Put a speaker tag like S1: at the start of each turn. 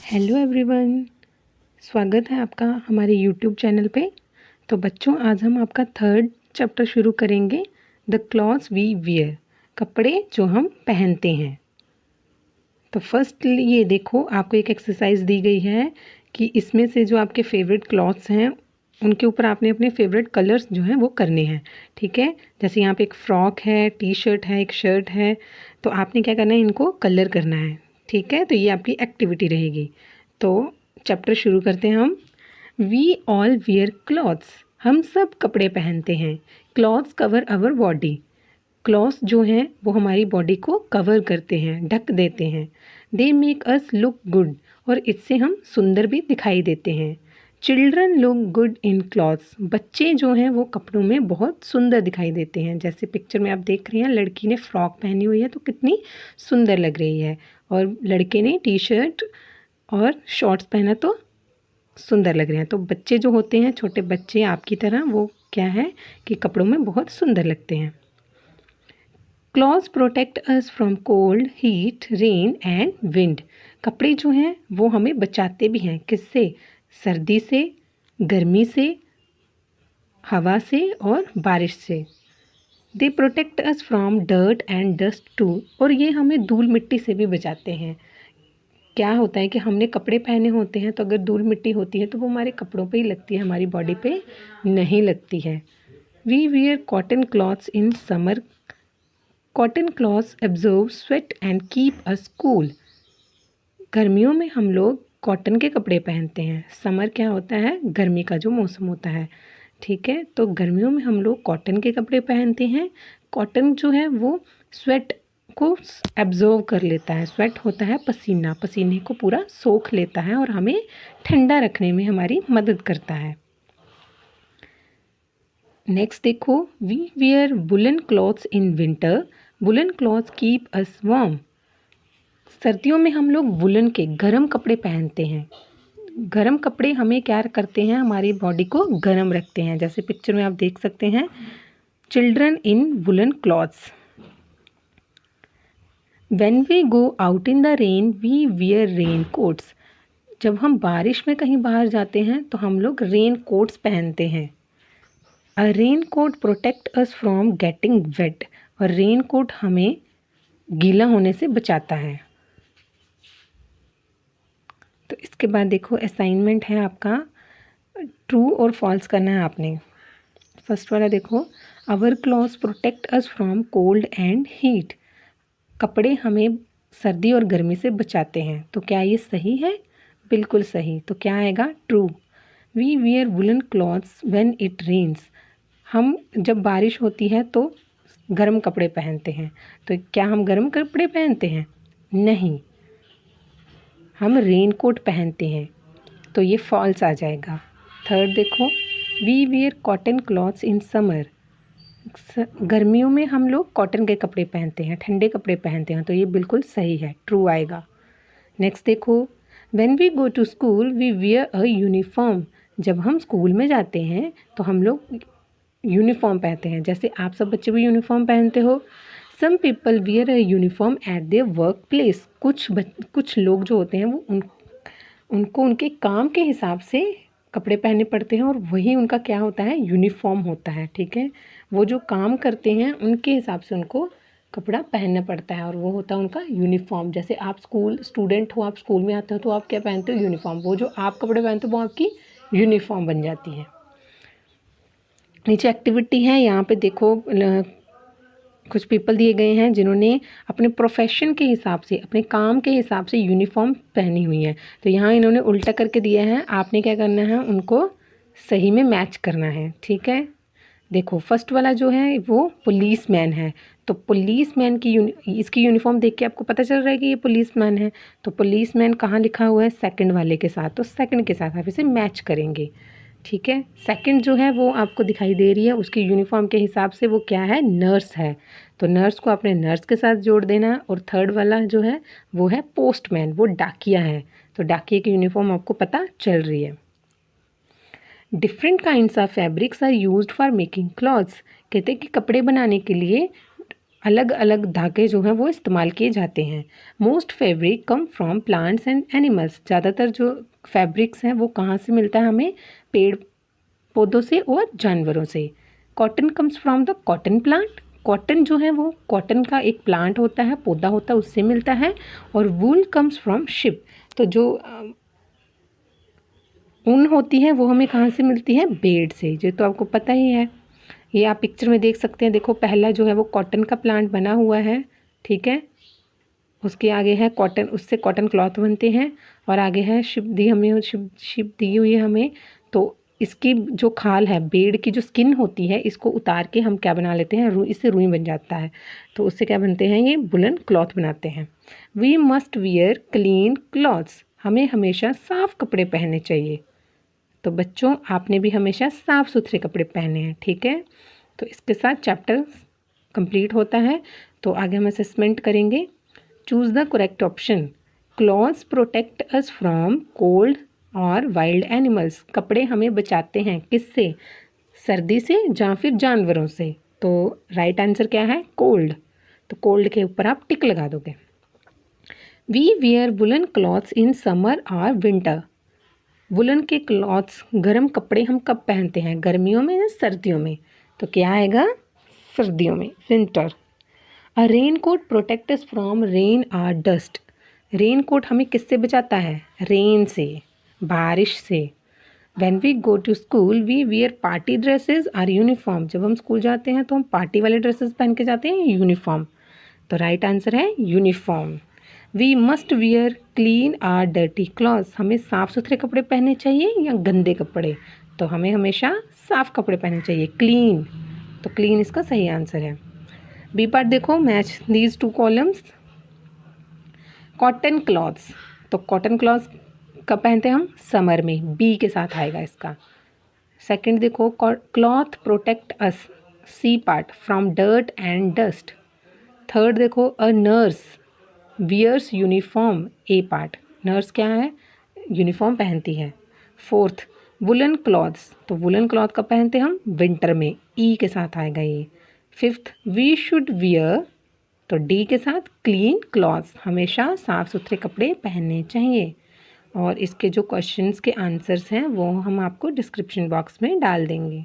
S1: Hello everyone, स्वागत है आपका हमारे यूट्यूब चैनल पे। तो बच्चों, आज हम आपका थर्ड चैप्टर शुरू करेंगे, द क्लॉथ्स वी वियर, कपड़े जो हम पहनते हैं। तो फर्स्ट ये देखो, आपको एक एक्सरसाइज दी गई है कि इसमें से जो आपके फेवरेट क्लॉथ्स हैं उनके ऊपर आपने अपने फेवरेट कलर्स जो हैं वो करने हैं। ठीक है, जैसे यहाँ पे एक फ़्रॉक है, टी शर्ट है, एक शर्ट है, तो आपने क्या करना है, इनको कलर करना है। ठीक है, तो ये आपकी एक्टिविटी रहेगी। तो चैप्टर शुरू करते हैं हम। वी ऑल वियर क्लॉथ्स, हम सब कपड़े पहनते हैं। Clothes cover our body, clothes जो हैं वो हमारी बॉडी को कवर करते हैं, ढक देते हैं। They make us look good, और इससे हम सुंदर भी दिखाई देते हैं। Children look good in clothes, बच्चे जो हैं वो कपड़ों में बहुत सुंदर दिखाई देते हैं। जैसे पिक्चर में आप देख रहे हैं, लड़की ने फ्रॉक पहनी हुई है तो कितनी सुंदर लग रही है, और लड़के ने टी शर्ट और शॉर्ट्स पहना तो सुंदर लग रहे हैं। तो बच्चे जो होते हैं, छोटे बच्चे आपकी तरह, वो क्या है कि कपड़ों में बहुत सुंदर लगते हैं। Clothes protect us from cold, heat, rain and wind, कपड़े जो हैं वो हमें बचाते भी हैं। किससे? सर्दी से, गर्मी से, हवा से और बारिश से। They protect us from dirt and dust too, और ये हमें धूल मिट्टी से भी बचाते हैं। क्या होता है कि हमने कपड़े पहने होते हैं तो अगर धूल मिट्टी होती है तो वो हमारे कपड़ों पे ही लगती है, हमारी बॉडी पे नहीं लगती है। We wear cotton clothes in summer, cotton clothes absorb sweat and keep us cool, गर्मियों में हम लोग कॉटन के कपड़े पहनते हैं। समर क्या होता है? गर्मी का जो मौसम होता है। ठीक है, तो गर्मियों में हम लोग कॉटन के कपड़े पहनते हैं। कॉटन जो है वो स्वेट को एब्जॉर्व कर लेता है। स्वेट होता है पसीना, पसीने को पूरा सोख लेता है और हमें ठंडा रखने में हमारी मदद करता है। नेक्स्ट देखो, we wear woollen clothes in winter, woollen clothes keep us warm, सर्दियों में हम लोग वुलन के गर्म कपड़े पहनते हैं। गर्म कपड़े हमें क्या करते हैं, हमारी बॉडी को गर्म रखते हैं। जैसे पिक्चर में आप देख सकते हैं, children in woollen clothes. When we go out in the rain we wear rain coats, जब हम बारिश में कहीं बाहर जाते हैं तो हम लोग रेन कोट्स पहनते हैं। A rain coat protect us from getting wet, और रेन कोट हमें गीला होने से बचाता है। तो इसके बाद देखो, असाइनमेंट है आपका, ट्रू और फॉल्स करना है आपने। फर्स्ट वाला देखो, our clothes protect us from cold and heat, कपड़े हमें सर्दी और गर्मी से बचाते हैं। तो क्या ये सही है? बिल्कुल सही। तो क्या आएगा? True. We wear woollen clothes when it rains, हम जब बारिश होती है तो गर्म कपड़े पहनते हैं। तो क्या हम गर्म कपड़े पहनते हैं? नहीं, हम रेन कोट पहनते हैं। तो ये फॉल्स आ जाएगा। थर्ड देखो, we wear cotton clothes in summer, गर्मियों में हम लोग कॉटन के कपड़े पहनते हैं, ठंडे कपड़े पहनते हैं। तो ये बिल्कुल सही है, ट्रू आएगा। नेक्स्ट देखो, when we go to school we wear a uniform, जब हम स्कूल में जाते हैं तो हम लोग यूनिफॉर्म पहनते हैं। जैसे आप सब बच्चे भी यूनिफॉर्म पहनते हो। Some people wear a uniform at their work place, कुछ लोग जो होते हैं वो उनको उनके काम के हिसाब से कपड़े पहनने पड़ते हैं, और वही उनका क्या होता है? यूनिफॉर्म होता है। ठीक है, वो जो काम करते हैं उनके हिसाब से उनको कपड़ा पहनना पड़ता है, और वो होता है उनका यूनिफॉर्म। जैसे आप स्टूडेंट हो, आप स्कूल में आते हो तो आप क्या पहनते हो? यूनिफॉर्म। वो जो आप कपड़े पहनते हो वो आपकी यूनिफॉर्म बन जाती है। नीचे एक्टिविटी है, यहाँ पे देखो कुछ पीपल दिए गए हैं जिन्होंने अपने प्रोफेशन के हिसाब से, अपने काम के हिसाब से यूनिफॉर्म पहनी हुई है। तो यहाँ इन्होंने उल्टा करके दिया है, आपने क्या करना है, उनको सही में मैच करना है। ठीक है, देखो फर्स्ट वाला जो है वो पुलिस मैन है। तो पुलिस मैन की इसकी यूनिफॉर्म देख के आपको पता चल रहा है कि ये पुलिस मैन है। तो पुलिस मैन कहाँ लिखा हुआ है? सेकंड वाले के साथ। तो सेकंड के साथ आप इसे मैच करेंगे। ठीक है, सेकंड जो है वो आपको दिखाई दे रही है, उसकी यूनिफॉर्म के हिसाब से वो क्या है? नर्स है। तो नर्स को आपने नर्स के साथ जोड़ देना। और थर्ड वाला जो है वो है पोस्टमैन, वो डाकिया है। तो डाकिया की यूनिफॉर्म आपको पता चल रही है। Different kinds of fabrics are used for making clothes, कहते हैं कि कपड़े बनाने के लिए अलग अलग धागे जो हैं वो इस्तेमाल किए जाते हैं। Most fabric come from plants and animals, ज़्यादातर जो फैब्रिक्स हैं वो कहाँ से मिलता है हमें, पेड़ पौधों से और जानवरों से। Cotton comes from the cotton plant, cotton जो है वो कॉटन का एक प्लांट होता है, पौधा होता है, उससे मिलता है। और वूल कम्स फ्रॉम शिप, तो जो ऊन होती है वो हमें कहाँ से मिलती है, भेड़ से, जो तो आपको पता ही है। ये आप पिक्चर में देख सकते हैं, देखो पहला जो है वो कॉटन का प्लांट बना हुआ है, ठीक है। उसके आगे है कॉटन, उससे कॉटन क्लॉथ बनते हैं। और आगे है शिप दी हमें, शिप दी हुई है हमें। तो इसकी जो खाल है, भेड़ की जो स्किन होती है, इसको उतार के हम क्या बना लेते हैं, इससे रुई बन जाता है। तो उससे क्या बनते हैं, ये वुलन क्लॉथ बनाते हैं। We must wear clean clothes, हमें हमेशा साफ़ कपड़े पहनने चाहिए। तो बच्चों आपने भी हमेशा साफ़ सुथरे कपड़े पहने हैं, ठीक है। तो इसके साथ चैप्टर कंप्लीट होता है। तो आगे हम असेसमेंट करेंगे। Choose the correct option. Clothes protect us from cold और वाइल्ड एनिमल्स, कपड़े हमें बचाते हैं किससे, सर्दी से या फिर जानवरों से। तो राइट आंसर क्या है, कोल्ड। तो कोल्ड के ऊपर आप टिक लगा दोगे। We wear woollen clothes in summer और विंटर, वुलन के क्लॉथ्स, गर्म कपड़े हम कब पहनते हैं, गर्मियों में या सर्दियों में। तो क्या आएगा, सर्दियों में, winter. A rain coat protect us from rain और डस्ट, रेन कोट हमें किससे बचाता है, रेन से, बारिश से। When we go to school we wear party dresses और यूनिफॉर्म, जब हम स्कूल जाते हैं तो हम पार्टी वाले ड्रेसेस पहन के जाते हैं, यूनिफॉर्म। तो राइट आंसर है uniform. We must wear clean or dirty clothes, हमें साफ़ सुथरे कपड़े पहनने चाहिए या गंदे कपड़े। तो हमें हमेशा साफ़ कपड़े पहनने चाहिए, क्लीन। तो क्लीन इसका सही आंसर है। बी पार्ट देखो, match these two columns. Cotton clothes, तो कॉटन क्लॉथ्स कब पहनते हैं हम, समर में, बी के साथ आएगा इसका। सेकंड देखो, cloth protect us, C part, from dirt and dust. Third देखो, a nurse wears uniform, A part, nurse क्या है, यूनिफॉर्म पहनती है। फोर्थ, वुलन क्लॉथ्स, तो वुलन क्लॉथ कब पहनते हैं हम, विंटर में, ई के साथ आएगा ये। फिफ्थ, वी शुड वियर, तो डी के साथ क्लीन क्लॉथ्स, हमेशा साफ़ सुथरे कपड़े पहनने चाहिए। और इसके जो क्वेश्चंस के आंसर्स हैं वो हम आपको डिस्क्रिप्शन बॉक्स में डाल देंगे।